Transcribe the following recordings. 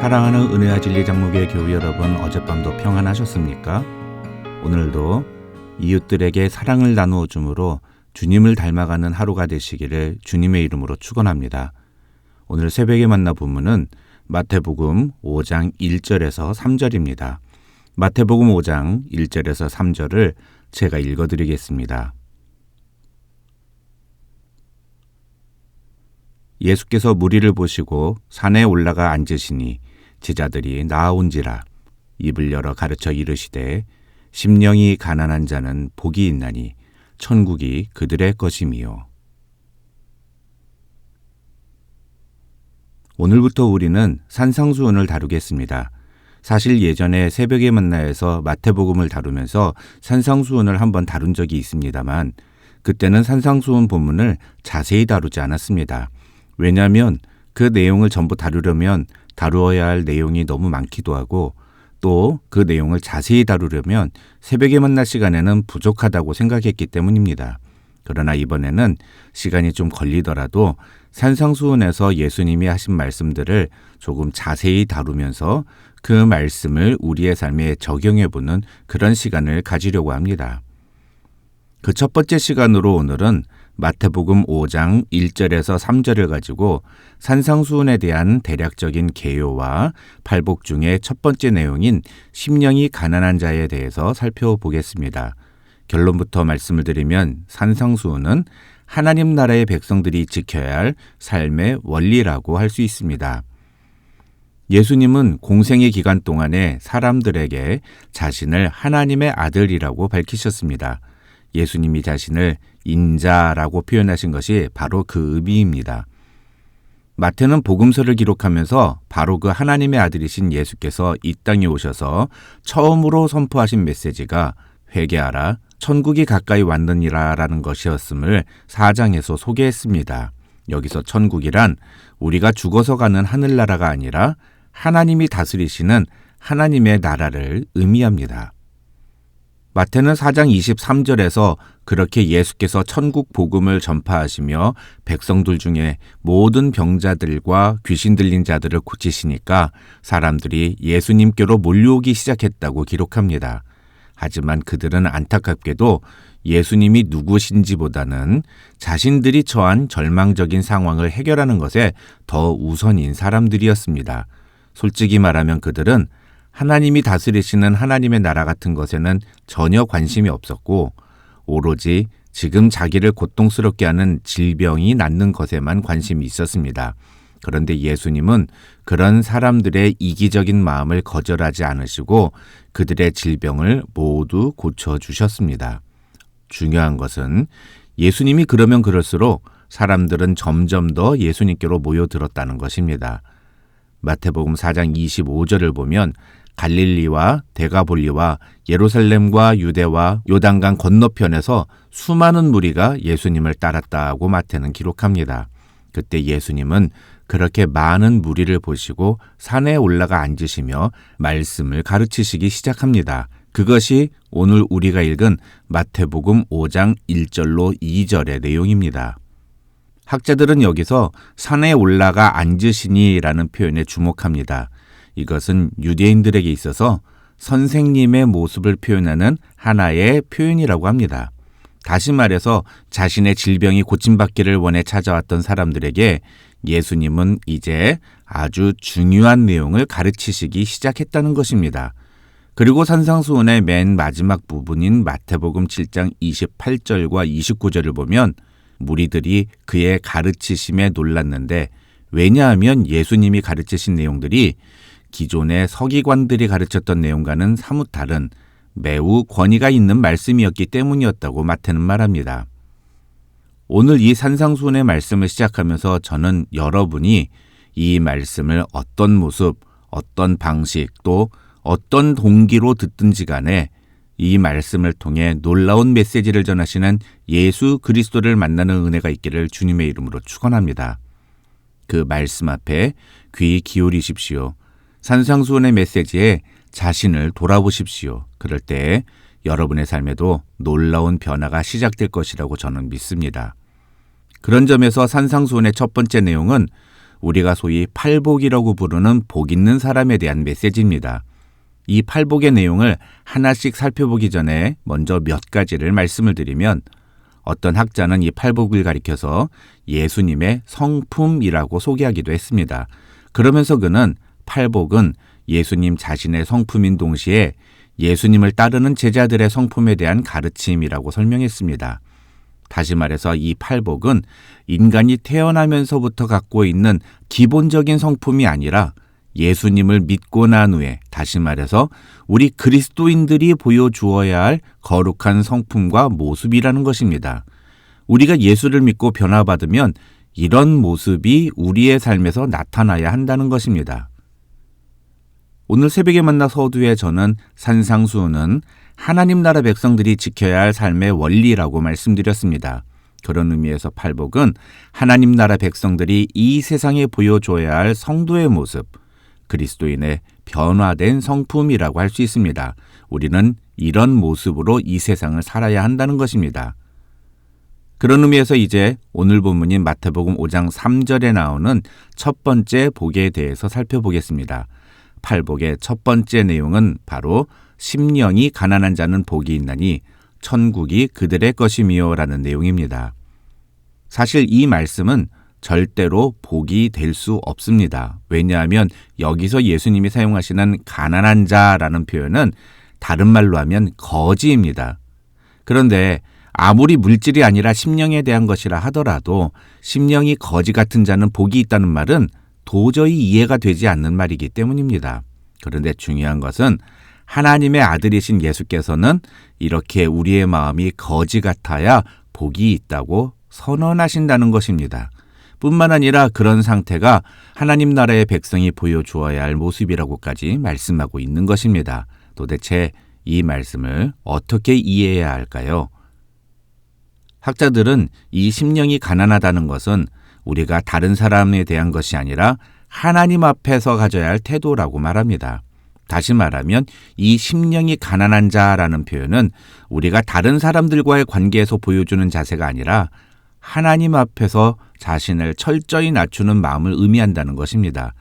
사랑하는 은혜와 진리 장로교회 교우 여러분, 어젯밤도 평안하셨습니까? 오늘도 이웃들에게 사랑을 나누어 줌으로 주님을 닮아가는 하루가 되시기를 주님의 이름으로 축원합니다. 오늘 새벽에 만나 본문은 마태복음 5장 1절에서 3절입니다. 마태복음 5장 1절에서 3절을 제가 읽어드리겠습니다. 예수께서 무리를 보시고 산에 올라가 앉으시니 제자들이 나아온지라. 입을 열어 가르쳐 이르시되 심령이 가난한 자는 복이 있나니 천국이 그들의 것임이요. 오늘부터 우리는 산상수훈을 다루겠습니다. 사실 예전에 새벽에 만나에서 마태복음을 다루면서 산상수훈을 한번 다룬 적이 있습니다만 그때는 산상수훈 본문을 자세히 다루지 않았습니다. 왜냐하면 그 내용을 전부 다루려면 다루어야 할 내용이 너무 많기도 하고 또 그 내용을 자세히 다루려면 새벽에 만날 시간에는 부족하다고 생각했기 때문입니다. 그러나 이번에는 시간이 좀 걸리더라도 산상수훈에서 예수님이 하신 말씀들을 조금 자세히 다루면서 그 말씀을 우리의 삶에 적용해보는 그런 시간을 가지려고 합니다. 그 첫 번째 시간으로 오늘은 마태복음 5장 1절에서 3절을 가지고 산상수훈에 대한 대략적인 개요와 팔복 중의 첫 번째 내용인 심령이 가난한 자에 대해서 살펴보겠습니다. 결론부터 말씀을 드리면 산상수훈은 하나님 나라의 백성들이 지켜야 할 삶의 원리라고 할 수 있습니다. 예수님은 공생의 기간 동안에 사람들에게 자신을 하나님의 아들이라고 밝히셨습니다. 예수님이 자신을 인자라고 표현하신 것이 바로 그 의미입니다. 마태는 복음서를 기록하면서 바로 그 하나님의 아들이신 예수께서 이 땅에 오셔서 처음으로 선포하신 메시지가 회개하라, 천국이 가까이 왔느니라 라는 것이었음을 4장에서 소개했습니다. 여기서 천국이란 우리가 죽어서 가는 하늘나라가 아니라 하나님이 다스리시는 하나님의 나라를 의미합니다. 마태는 4장 23절에서 그렇게 예수께서 천국 복음을 전파하시며 백성들 중에 모든 병자들과 귀신 들린 자들을 고치시니까 사람들이 예수님께로 몰려오기 시작했다고 기록합니다. 하지만 그들은 안타깝게도 예수님이 누구신지보다는 자신들이 처한 절망적인 상황을 해결하는 것에 더 우선인 사람들이었습니다. 솔직히 말하면 그들은 하나님이 다스리시는 하나님의 나라 같은 것에는 전혀 관심이 없었고 오로지 지금 자기를 고통스럽게 하는 질병이 낫는 것에만 관심이 있었습니다. 그런데 예수님은 그런 사람들의 이기적인 마음을 거절하지 않으시고 그들의 질병을 모두 고쳐주셨습니다. 중요한 것은 예수님이 그러면 그럴수록 사람들은 점점 더 예수님께로 모여들었다는 것입니다. 마태복음 4장 25절을 보면 갈릴리와 데가볼리와 예루살렘과 유대와 요단강 건너편에서 수많은 무리가 예수님을 따랐다고 마태는 기록합니다. 그때 예수님은 그렇게 많은 무리를 보시고 산에 올라가 앉으시며 말씀을 가르치시기 시작합니다. 그것이 오늘 우리가 읽은 마태복음 5장 1절로 2절의 내용입니다. 학자들은 여기서 산에 올라가 앉으시니라는 표현에 주목합니다. 이것은 유대인들에게 있어서 선생님의 모습을 표현하는 하나의 표현이라고 합니다. 다시 말해서 자신의 질병이 고침받기를 원해 찾아왔던 사람들에게 예수님은 이제 아주 중요한 내용을 가르치시기 시작했다는 것입니다. 그리고 산상수훈의 맨 마지막 부분인 마태복음 7장 28절과 29절을 보면 무리들이 그의 가르치심에 놀랐는데 왜냐하면 예수님이 가르치신 내용들이 기존의 서기관들이 가르쳤던 내용과는 사뭇 다른 매우 권위가 있는 말씀이었기 때문이었다고 마태는 말합니다. 오늘 이 산상수훈의 말씀을 시작하면서 저는 여러분이 이 말씀을 어떤 모습, 어떤 방식, 또 어떤 동기로 듣든지 간에 이 말씀을 통해 놀라운 메시지를 전하시는 예수 그리스도를 만나는 은혜가 있기를 주님의 이름으로 축원합니다. 그 말씀 앞에 귀 기울이십시오. 산상수훈의 메시지에 자신을 돌아보십시오. 그럴 때 여러분의 삶에도 놀라운 변화가 시작될 것이라고 저는 믿습니다. 그런 점에서 산상수훈의 첫 번째 내용은 우리가 소위 팔복이라고 부르는 복 있는 사람에 대한 메시지입니다. 이 팔복의 내용을 하나씩 살펴보기 전에 먼저 몇 가지를 말씀을 드리면, 어떤 학자는 이 팔복을 가리켜서 예수님의 성품이라고 소개하기도 했습니다. 그러면서 그는 팔복은 예수님 자신의 성품인 동시에 예수님을 따르는 제자들의 성품에 대한 가르침이라고 설명했습니다. 다시 말해서 이 팔복은 인간이 태어나면서부터 갖고 있는 기본적인 성품이 아니라 예수님을 믿고 난 후에, 다시 말해서 우리 그리스도인들이 보여주어야 할 거룩한 성품과 모습이라는 것입니다. 우리가 예수를 믿고 변화받으면 이런 모습이 우리의 삶에서 나타나야 한다는 것입니다. 오늘 새벽에 만나 서두에 저는 산상수훈은 하나님 나라 백성들이 지켜야 할 삶의 원리라고 말씀드렸습니다. 그런 의미에서 팔복은 하나님 나라 백성들이 이 세상에 보여줘야 할 성도의 모습, 그리스도인의 변화된 성품이라고 할 수 있습니다. 우리는 이런 모습으로 이 세상을 살아야 한다는 것입니다. 그런 의미에서 이제 오늘 본문인 마태복음 5장 3절에 나오는 첫 번째 복에 대해서 살펴보겠습니다. 팔복의 첫 번째 내용은 바로 심령이 가난한 자는 복이 있나니 천국이 그들의 것이미요 라는 내용입니다. 사실 이 말씀은 절대로 복이 될 수 없습니다. 왜냐하면 여기서 예수님이 사용하시는 가난한 자라는 표현은 다른 말로 하면 거지입니다. 그런데 아무리 물질이 아니라 심령에 대한 것이라 하더라도 심령이 거지 같은 자는 복이 있다는 말은 도저히 이해가 되지 않는 말이기 때문입니다. 그런데 중요한 것은 하나님의 아들이신 예수께서는 이렇게 우리의 마음이 거지 같아야 복이 있다고 선언하신다는 것입니다. 뿐만 아니라 그런 상태가 하나님 나라의 백성이 보여주어야 할 모습이라고까지 말씀하고 있는 것입니다. 도대체 이 말씀을 어떻게 이해해야 할까요? 학자들은 이 심령이 가난하다는 것은 우리가 다른 사람에 대한 것이 아니라 하나님 앞에서 가져야 할 태도라고 말합니다. 다시 말하면 이 심령이 가난한 자라는 표현은 우리가 다른 사람들과의 관계에서 보여주는 자세가 아니라 하나님 앞에서 자신을 철저히 낮추는 마음을 의미한다는 것입니다.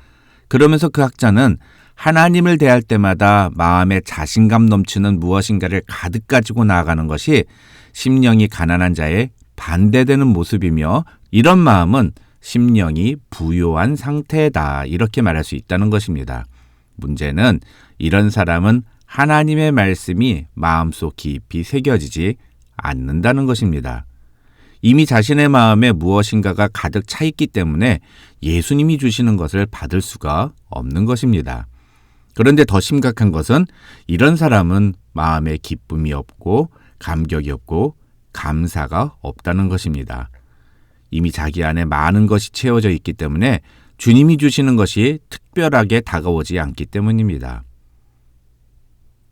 그러면서 그 학자는 하나님을 대할 때마다 마음에 자신감 넘치는 무엇인가를 가득 가지고 나아가는 것이 심령이 가난한 자의 반대되는 모습이며, 이런 마음은 심령이 부요한 상태다, 이렇게 말할 수 있다는 것입니다. 문제는 이런 사람은 하나님의 말씀이 마음속 깊이 새겨지지 않는다는 것입니다. 이미 자신의 마음에 무엇인가가 가득 차 있기 때문에 예수님이 주시는 것을 받을 수가 없는 것입니다. 그런데 더 심각한 것은 이런 사람은 마음에 기쁨이 없고 감격이 없고 감사가 없다는 것입니다. 이미 자기 안에 많은 것이 채워져 있기 때문에 주님이 주시는 것이 특별하게 다가오지 않기 때문입니다.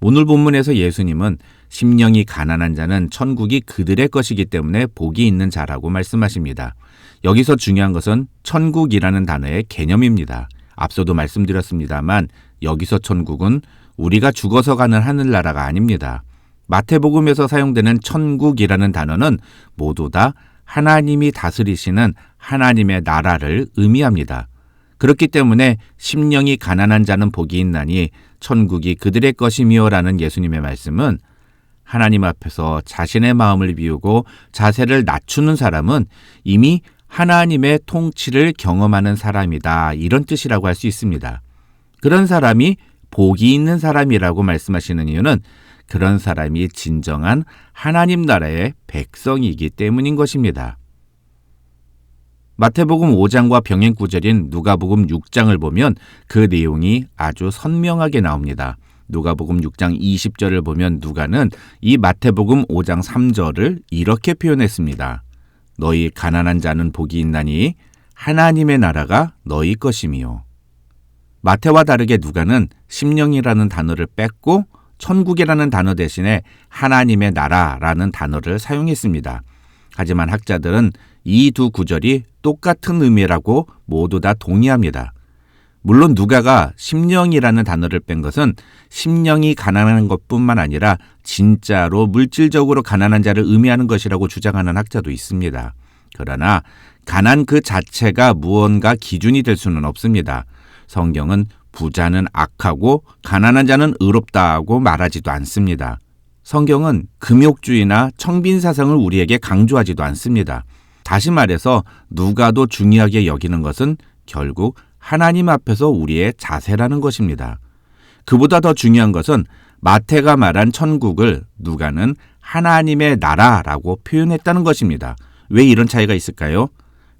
오늘 본문에서 예수님은 심령이 가난한 자는 천국이 그들의 것이기 때문에 복이 있는 자라고 말씀하십니다. 여기서 중요한 것은 천국이라는 단어의 개념입니다. 앞서도 말씀드렸습니다만 여기서 천국은 우리가 죽어서 가는 하늘나라가 아닙니다. 마태복음에서 사용되는 천국이라는 단어는 모두 다 하나님이 다스리시는 하나님의 나라를 의미합니다. 그렇기 때문에 심령이 가난한 자는 복이 있나니 천국이 그들의 것이미요 라는 예수님의 말씀은 하나님 앞에서 자신의 마음을 비우고 자세를 낮추는 사람은 이미 하나님의 통치를 경험하는 사람이다, 이런 뜻이라고 할 수 있습니다. 그런 사람이 복이 있는 사람이라고 말씀하시는 이유는 그런 사람이 진정한 하나님 나라의 백성이기 때문인 것입니다. 마태복음 5장과 병행 구절인 누가복음 6장을 보면 그 내용이 아주 선명하게 나옵니다. 누가복음 6장 20절을 보면 누가는 이 마태복음 5장 3절을 이렇게 표현했습니다. 너희 가난한 자는 복이 있나니 하나님의 나라가 너희 것이미요. 마태와 다르게 누가는 심령이라는 단어를 뺐고 천국이라는 단어 대신에 하나님의 나라라는 단어를 사용했습니다. 하지만 학자들은 이 두 구절이 똑같은 의미라고 모두 다 동의합니다. 물론 누가가 심령이라는 단어를 뺀 것은 심령이 가난한 것뿐만 아니라 진짜로 물질적으로 가난한 자를 의미하는 것이라고 주장하는 학자도 있습니다. 그러나 가난 그 자체가 무언가 기준이 될 수는 없습니다. 성경은 부자는 악하고 가난한 자는 의롭다고 말하지도 않습니다. 성경은 금욕주의나 청빈사상을 우리에게 강조하지도 않습니다. 다시 말해서 누가도 중요하게 여기는 것은 결국 하나님 앞에서 우리의 자세라는 것입니다. 그보다 더 중요한 것은 마태가 말한 천국을 누가는 하나님의 나라라고 표현했다는 것입니다. 왜 이런 차이가 있을까요?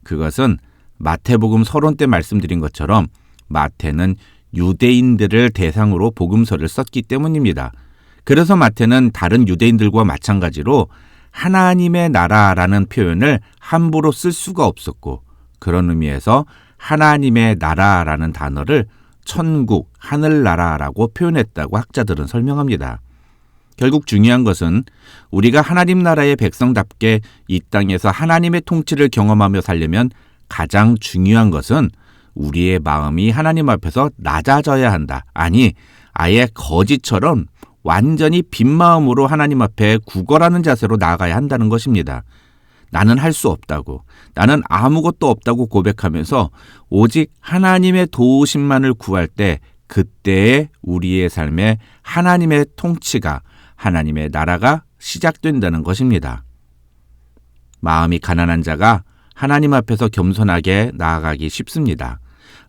그것은 마태복음 서론 때 말씀드린 것처럼 마태는 유대인들을 대상으로 복음서를 썼기 때문입니다. 그래서 마태는 다른 유대인들과 마찬가지로 하나님의 나라라는 표현을 함부로 쓸 수가 없었고, 그런 의미에서 하나님의 나라라는 단어를 천국, 하늘나라라고 표현했다고 학자들은 설명합니다. 결국 중요한 것은 우리가 하나님 나라의 백성답게 이 땅에서 하나님의 통치를 경험하며 살려면 가장 중요한 것은 우리의 마음이 하나님 앞에서 낮아져야 한다. 아니, 아예 거지처럼 완전히 빈 마음으로 하나님 앞에 구걸하는 자세로 나아가야 한다는 것입니다. 나는 할 수 없다고, 나는 아무것도 없다고 고백하면서 오직 하나님의 도우심만을 구할 때 그때에 우리의 삶에 하나님의 통치가, 하나님의 나라가 시작된다는 것입니다. 마음이 가난한 자가 하나님 앞에서 겸손하게 나아가기 쉽습니다.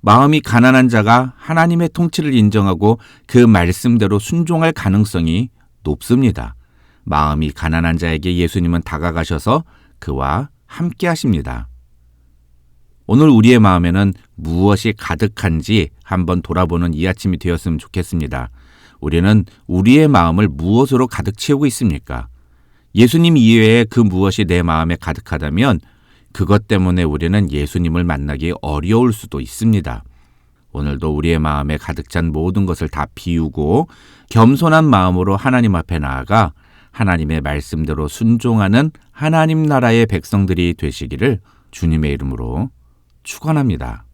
마음이 가난한 자가 하나님의 통치를 인정하고 그 말씀대로 순종할 가능성이 높습니다. 마음이 가난한 자에게 예수님은 다가가셔서 그와 함께 하십니다. 오늘 우리의 마음에는 무엇이 가득한지 한번 돌아보는 이 아침이 되었으면 좋겠습니다. 우리는 우리의 마음을 무엇으로 가득 채우고 있습니까? 예수님 이외에 그 무엇이 내 마음에 가득하다면 그것 때문에 우리는 예수님을 만나기 어려울 수도 있습니다. 오늘도 우리의 마음에 가득 찬 모든 것을 다 비우고 겸손한 마음으로 하나님 앞에 나아가 하나님의 말씀대로 순종하는 하나님 나라의 백성들이 되시기를 주님의 이름으로 축원합니다.